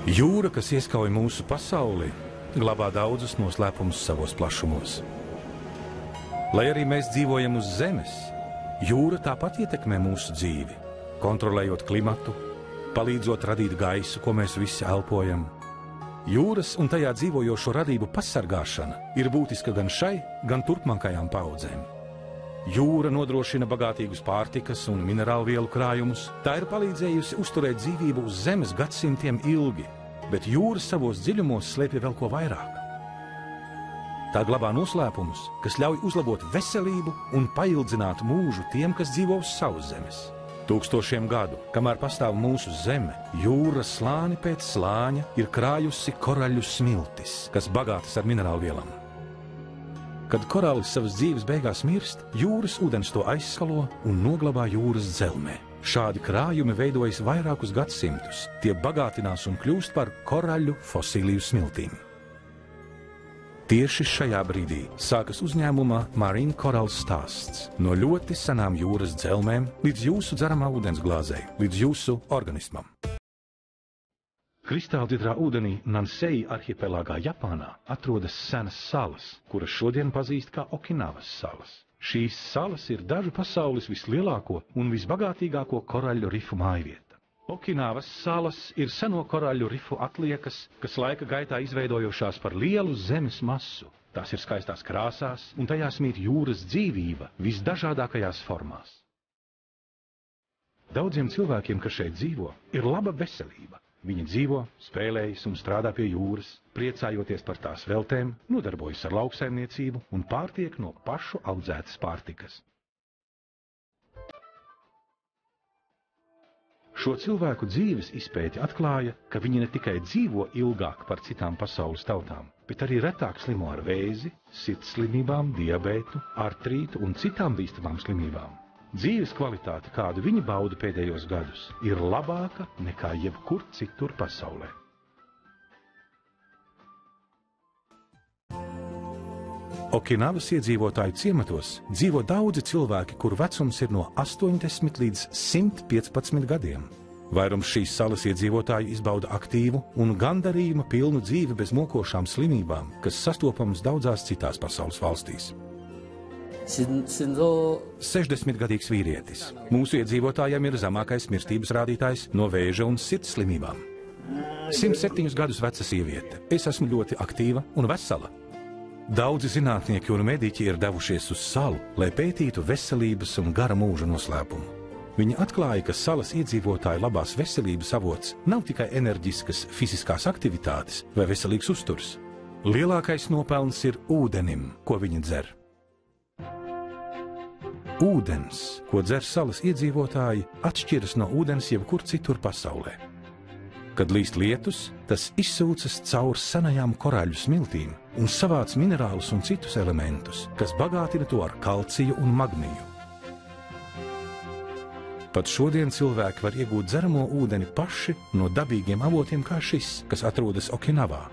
Jūra, kas ieskauj mūsu pasauli, glabā daudzus noslēpumus savos plašumos. Lai arī mēs dzīvojam uz zemes, jūra tāpat ietekmē mūsu dzīvi, kontrolējot klimatu, palīdzot radīt gaisu, ko mēs visi elpojam. Jūras un tajā dzīvojošo radību pasargāšana ir būtiska gan šai, gan turpmākajām paudzēm. Jūra nodrošina bagātīgus pārtikas un minerālvielu krājumus. Tā ir palīdzējusi uzturēt dzīvību uz zemes gadsimtiem ilgi, bet jūra savos dziļumos slēpj vēl ko vairāk. Tā glabā noslēpumus, kas ļauj uzlabot veselību un paildzināt mūžu tiem, kas dzīvo uz savas zemes. Tūkstošiem gadu, kamēr pastāv mūsu zeme, jūra slāni pēc slāņa ir krājusi koraļu smiltis, kas bagātas ar minerālvielām. Kad korālis savas dzīves beigās mirst, jūras ūdens to aizskalo un noglabā jūras dzelmē. Šādi krājumi veidojas vairākus gadsimtus, tie bagātinās un kļūst par koraļu fosiliju smiltīm. Tieši šajā brīdī sākas uzņēmuma Marine Coral stāsts. No ļoti senām jūras dzelmēm līdz jūsu dzeramā ūdens glāzei, līdz jūsu organismam. Kristālģidrā ūdenī Nansei arhipelāgā Japānā atrodas senas salas, kuras šodien pazīst kā Okinavas salas. Šīs salas ir dažu pasaules vislielāko un visbagātīgāko koraļu rifu mājvieta. Okinavas salas ir seno koraļu rifu atliekas, kas laika gaitā izveidojušās par lielu zemes masu. Tās ir skaistās krāsās, un tajās mīt jūras dzīvība visdažādākajās formās. Daudziem cilvēkiem, kas šeit dzīvo, ir laba veselība. Viņi dzīvo, spēlējas un strādā pie jūras, priecājoties par tās veltēm, nodarbojas ar lauksaimniecību un pārtiek no pašu audzētas pārtikas. Šo cilvēku dzīves izpēte atklāja, ka viņi ne tikai dzīvo ilgāk par citām pasaules tautām, bet arī retāk slimo ar vēzi, sirdslimībām, diabētu, artrītu un citām bīstamām slimībām. Dzīves kvalitāte, kādu viņi bauda pēdējos gadus, ir labāka nekā jebkur citur pasaulē. Okinavas iedzīvotāju ciematos dzīvo daudzi cilvēki, kuru vecums ir no 80 līdz 115 gadiem. Vairums šīs salas iedzīvotāju izbauda aktīvu un gandarījuma pilnu dzīvi bez mokošām slimībām, kas sastopamas daudzās citās pasaules valstīs. 60-gadīgs vīrietis. Mūsu iedzīvotājiem ir zemākais mirstības rādītājs no vēža un sirds slimībām. 107 gadus veca sieviete. Es esmu ļoti aktīva un vesela. Daudzi zinātnieki un mediķi ir devušies uz salu, lai pētītu veselības un gara mūža noslēpumu. Viņi atklāja, ka salas iedzīvotāju labās veselības avots nav tikai enerģiskas fiziskās aktivitātes vai veselīgs uzturs. Lielākais nopelns ir ūdenim, ko viņi dzer. Ūdens, ko dzer salas iedzīvotāji, atšķiras no ūdens jebkur citur pasaulē. Kad līst lietus, tas izsūcas caur senajām koraļu smiltīm un savāc minerālus un citus elementus, kas bagātina to ar kalciju un magniju. Pat šodien cilvēki var iegūt dzeramo ūdeni paši no dabīgiem avotiem kā šis, kas atrodas Okinavā.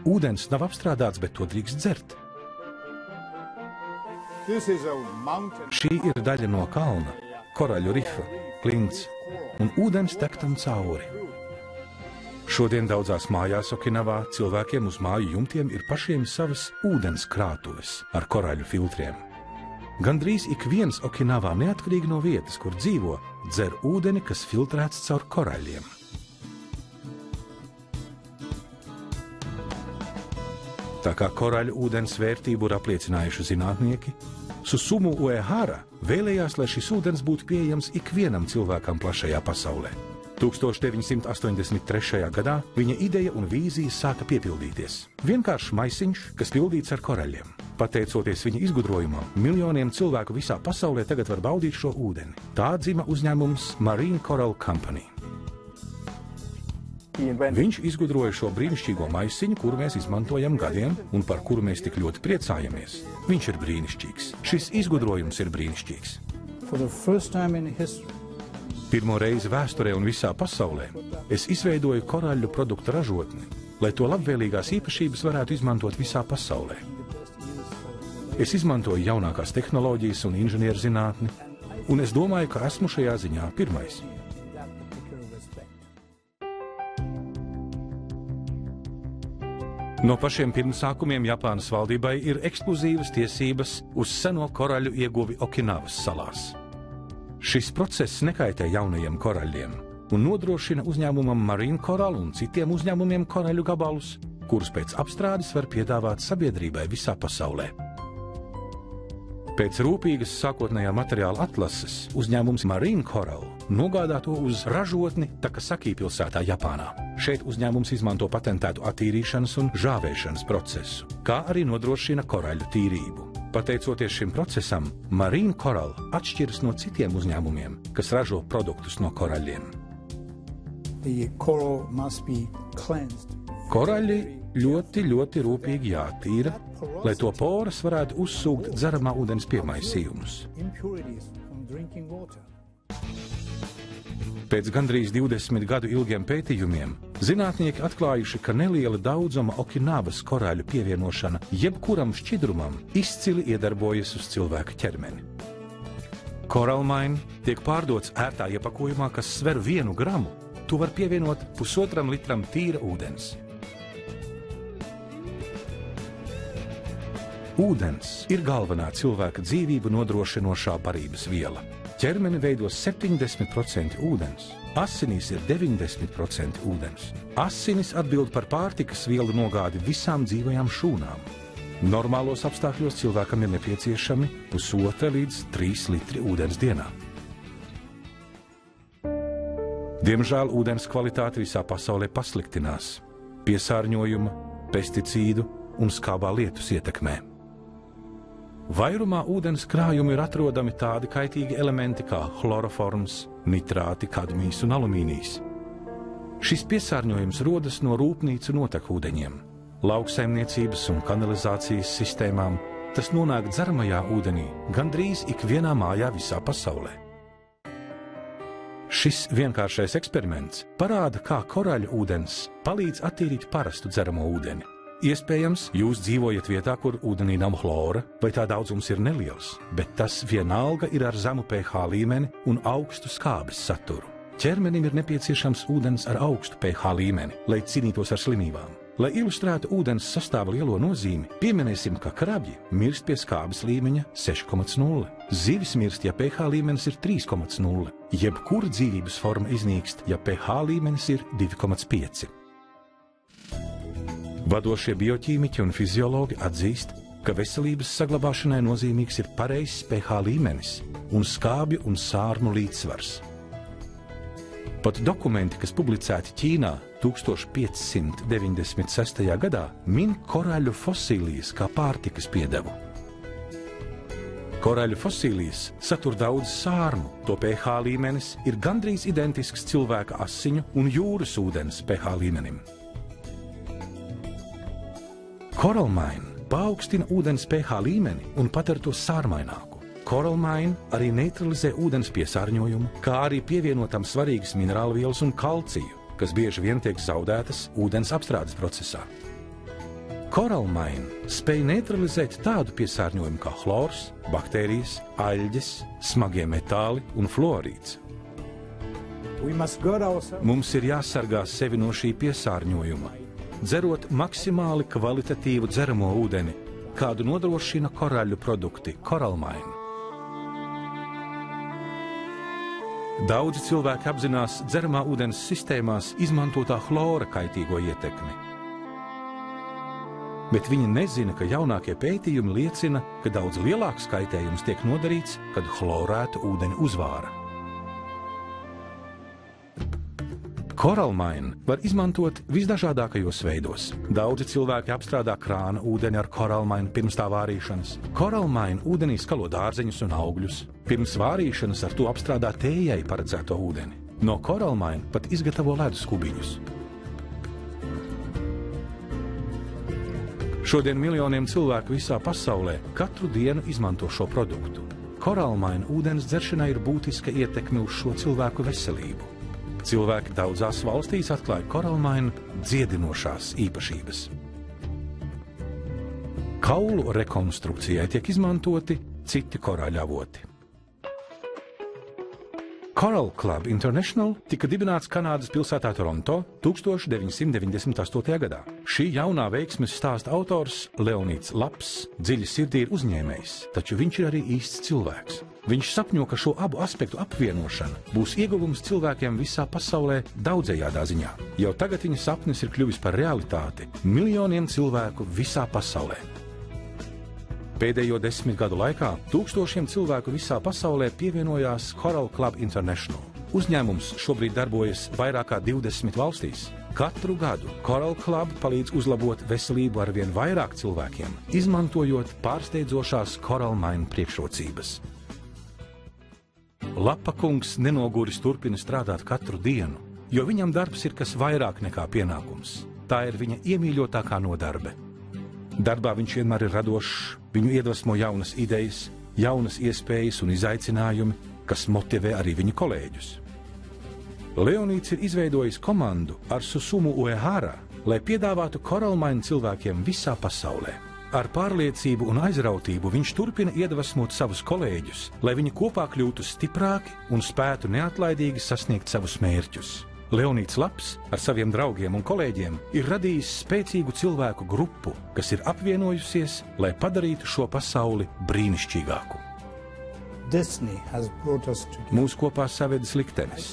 Ūdens nav apstrādāts, bet to drīkst dzert. Šī ir daļa no kalna, koraļu rifa, klints, un ūdens tek tam cauri. Šodien daudzās mājās Okinavā cilvēkiem uz māju jumtiem ir pašiem savas ūdens krātuves ar koraļu filtriem. Gandrīz ik viens Okinavā, neatkarīgi no vietas, kur dzīvo, dzer ūdeni, kas filtrēts caur koraļiem. Tā kā koraļu ūdens vērtību ir apliecinājuši zinātnieki, Susumu Uehara vēlējās, lai šis ūdens būtu pieejams ikvienam cilvēkam plašajā pasaulē. 1983. gadā viņa ideja un vīzijas sāka piepildīties. Vienkāršs maisiņš, kas pildīts ar koraļiem. Pateicoties viņa izgudrojumam, miljoniem cilvēku visā pasaulē tagad var baudīt šo ūdeni. Tā dzima uzņēmums Marine Coral Company. Viņš izgudroja šo brīnišķīgo maisiņu, kuru mēs izmantojam gadiem un par kuru mēs tik ļoti priecājamies. Viņš ir brīnišķīgs. Šis izgudrojums ir brīnišķīgs. Pirmo reizi vēsturē un visā pasaulē es izveidoju koraļu produktu ražotni, lai to labvēlīgās īpašības varētu izmantot visā pasaulē. Es izmantoju jaunākās tehnoloģijas un inženierzinātni, un es domāju, ka esmu šajā ziņā pirmais. No pašiem pirmsākumiem Japānas valdībai ir ekskluzīvas tiesības uz seno koraļu ieguvi Okinavas salās. Šis process nekaitē jaunajiem koraļiem un nodrošina uzņēmumam Marine Coral un citiem uzņēmumiem koraļu gabalus, kurus pēc apstrādes var piedāvāt sabiedrībai visā pasaulē. Pēc rūpīgas sākotnējā materiāla atlases uzņēmums Marine Coral nogādā to uz ražotni Takasaki pilsētā Japānā. Šeit uzņēmums izmanto patentētu attīrīšanas un žāvēšanas procesu, kā arī nodrošina koraļu tīrību. Pateicoties šim procesam, Marine Coral atšķiras no citiem uzņēmumiem, kas ražo produktus no koraļiem. Koraļi ļoti rūpīgi jātīra, lai to poras varētu uzsūkt dzeramā ūdens piemaisījumus. Pēc gandrīz 20 gadu ilgiem pētījumiem zinātnieki atklājuši, ka neliela daudzuma Okinavas koraļu pievienošana jebkuram šķidrumam izcili iedarbojas uz cilvēka ķermeni. Koralmaini tiek pārdots ērtā iepakojumā, kas sver 1 gramu. To var pievienot 1,5 litram tīra ūdens. Ūdens ir galvenā cilvēka dzīvību nodrošinošā barības viela. Ķermeni veido 70% ūdens, asinīs ir 90% ūdens. Asinis atbild par pārtikas vielu nogādi visām dzīvajām šūnām. Normālos apstākļos cilvēkam ir nepieciešami 1,5 līdz 3 litri ūdens dienā. Diemžēl ūdens kvalitāte visā pasaulē pasliktinās piesārņojuma, pesticīdu un skābā lietus ietekmē. Vairumā ūdens krājumi ir atrodami tādi kaitīgi elementi kā chloroforms, nitrāti, kadmijs un alumīnijs. Šis piesārņojums rodas no rūpnīcu notekūdeņiem, lauksaimniecības un kanalizācijas sistēmām. Tas nonāk dzeramajā ūdenī gandrīz ikvienā mājā visā pasaulē. Šis vienkāršais eksperiments parāda, kā koraļu ūdens palīdz attīrīt parastu dzeramo ūdeni. Iespējams, jūs dzīvojat vietā, kur ūdenī nav chlora, vai tā daudzums ir neliels, bet tas vienalga ir ar zemu pH līmeni un augstu skābes saturu. Ķermenim ir nepieciešams ūdens ar augstu pH līmeni, lai cīnītos ar slimībām. Lai ilustrētu ūdens sastāva lielo nozīmi, pieminēsim, ka krabji mirst pie skābes līmeņa 6,0. Zivis mirst, ja pH līmenis ir 3,0. Jebkura dzīvības forma iznīkst, ja pH līmenis ir 2,5. Vadošie bioķīmiķi un fiziologi atzīst, ka veselības saglabāšanai nozīmīgs ir pareizs pH līmenis un skābju un sārmu līdzsvars. Pat dokumenti, kas publicēti Ķīnā 1596. gadā, min koraļu fosīlijas kā pārtikas piedevu. Koraļu fosīlijas satur daudz sārmu, to pH līmenis ir gandrīz identisks cilvēka asiņu un jūras ūdens pH līmenim. Koralmaini paaugstina ūdens pH līmeni un padara to sārmaināku. Koralmaini arī neutralizē ūdens piesārņojumu, kā arī pievienotam svarīgas minerālvielas un kalciju, kas bieži vien tiek zaudētas ūdens apstrādes procesā. Koralmaini spēj neutralizēt tādu piesārņojumu kā chlors, baktērijas, aļģes, smagie metāli un fluorīds. Mums ir jāsargā sevi no šī piesārņojuma, dzerot maksimāli kvalitatīvu dzeramo ūdeni, kādu nodrošina koraļu produkti Koralmaini. Daudzi cilvēki apzinās dzeramā ūdens sistēmās izmantotā chlora kaitīgo ietekmi. Bet viņi nezina, ka jaunākie pētījumi liecina, ka daudz lielāks kaitējums tiek nodarīts, kad chlorētu ūdeni uzvāra. Koralmaini var izmantot visdažādākajos veidos. Daudzi cilvēki apstrādā krāna ūdeni ar koralmaini pirms tā vārīšanas. Koralmaini ūdenī skalo dārzeņus un augļus. Pirms vārīšanas ar to apstrādā tējai paredzēto ūdeni. No koralmaini pat izgatavo ledus kubiņus. Šodien miljoniem cilvēku visā pasaulē katru dienu izmanto šo produktu. Koralmaini ūdens dzeršanai ir būtiska ietekme uz šo cilvēku veselību. Cilvēki daudzās valstīs atklāja koralmaini dziedinošās īpašības. Kaulu rekonstrukcijai tiek izmantoti citi koraļavoti. Coral Club International tika dibināts Kanādas pilsētā Toronto 1998. gadā. Šī jaunā veiksmes stāsta autors Leonīds Laps dziļi sirdī ir uzņēmējs, taču viņš ir arī īsts cilvēks. Viņš sapņo, ka šo abu aspektu apvienošana būs ieguvums cilvēkiem visā pasaulē daudzējādā ziņā. Jau tagad viņa sapnis ir kļuvis par realitāti miljoniem cilvēku visā pasaulē. Pēdējo 10 gadu laikā tūkstošiem cilvēku visā pasaulē pievienojās Coral Club International. Uzņēmums šobrīd darbojas vairāk kā 20 valstīs. Katru gadu Coral Club palīdz uzlabot veselību arvien vairāk cilvēkiem, izmantojot pārsteidzošās Coral Mine priekšrocības. Lapa kungs nenoguris turpina strādāt katru dienu, jo viņam darbs ir kas vairāk nekā pienākums. Tā ir viņa iemīļotākā nodarbe. Darbā viņš vienmēr ir radošs, viņu iedvesmo jaunas idejas, jaunas iespējas un izaicinājumi, kas motivē arī viņu kolēģus. Leonīds ir izveidojis komandu ar Susumu Uehara, lai piedāvātu Coral Mine cilvēkiem visā pasaulē. Ar pārliecību un aizrautību viņš turpina iedvesmot savus kolēģus, lai viņi kopā kļūtu stiprāki un spētu neatlaidīgi sasniegt savus mērķus. Leonīds Laps ar saviem draugiem un kolēģiem ir radījis spēcīgu cilvēku grupu, kas ir apvienojusies, lai padarītu šo pasauli brīnišķīgāku. Mūs kopā savedis liktenis.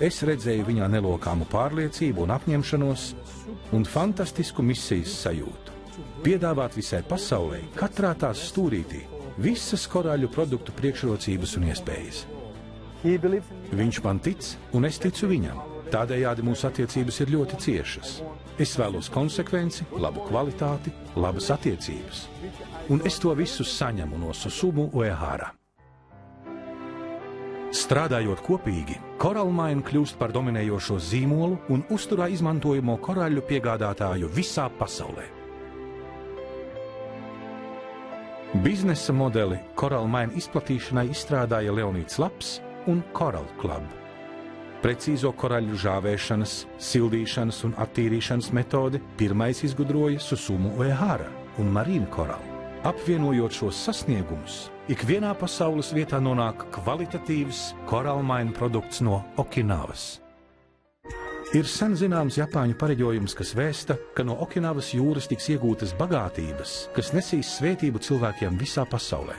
Es redzēju viņā nelokāmu pārliecību un apņemšanos un fantastisku misijas sajūtu. Piedāvāt visai pasaulē, katrā tās stūrītī, visas korāļu produktu priekšrocības un iespējas. Viņš man tic, un es ticu viņam. Tādējādi mūsu attiecības ir ļoti ciešas. Es vēlos konsekvenci, labu kvalitāti, labas attiecības. Un es to visu saņemu no Susumu Uehara. Strādājot kopīgi, Coral Mine kļūst par dominējošo zīmolu un uzturā izmantojamo korāļu piegādātāju visā pasaulē. Biznesa modeli Coral Mine izplatīšanai izstrādāja Leonīds Laps un Coral Club. Precīzo korāļu žāvēšanas, sildīšanas un attīrīšanas metodi pirmais izgudroja Susumu Uehara un Marine Coral. Apvienojot šos sasniegumus, ikvienā pasaules vietā nonāk kvalitatīvs Coral Mine produkts no Okinavas. Ir sen zināms Japāņu pareģojums, kas vēsta, ka no Okinavas jūras tiks iegūtas bagātības, kas nesīs svētību cilvēkiem visā pasaulē.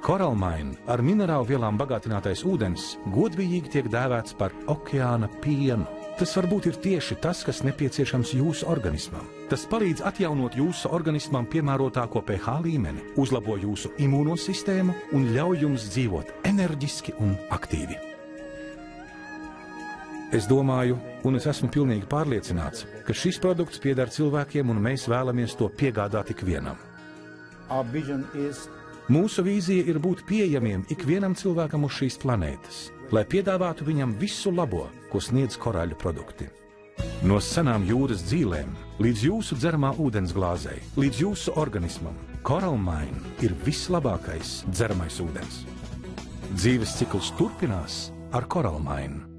Coral Mine ar minerālu vielām bagātinātais ūdens godvijīgi tiek dēvēts par okeāna pienu. Tas varbūt ir tieši tas, kas nepieciešams jūsu organismam. Tas palīdz atjaunot jūsu organismam piemērotāko pH līmeni, uzlabo jūsu imūnosistēmu un ļauj jums dzīvot enerģiski un aktīvi. Es domāju, un es esmu pilnīgi pārliecināts, ka šis produkts pieder cilvēkiem un mēs vēlamies to piegādāt ikvienam. Mūsu vīzija ir būt pieejamiem ikvienam cilvēkam uz šīs planētas, lai piedāvātu viņam visu labo, ko sniedz korāļu produkti. No senām jūras dzīlēm līdz jūsu dzeramā ūdensglāzei, līdz jūsu organismam, Coral Mine ir vislabākais dzeramais ūdens. Dzīves cikls turpinās ar Coral Mine.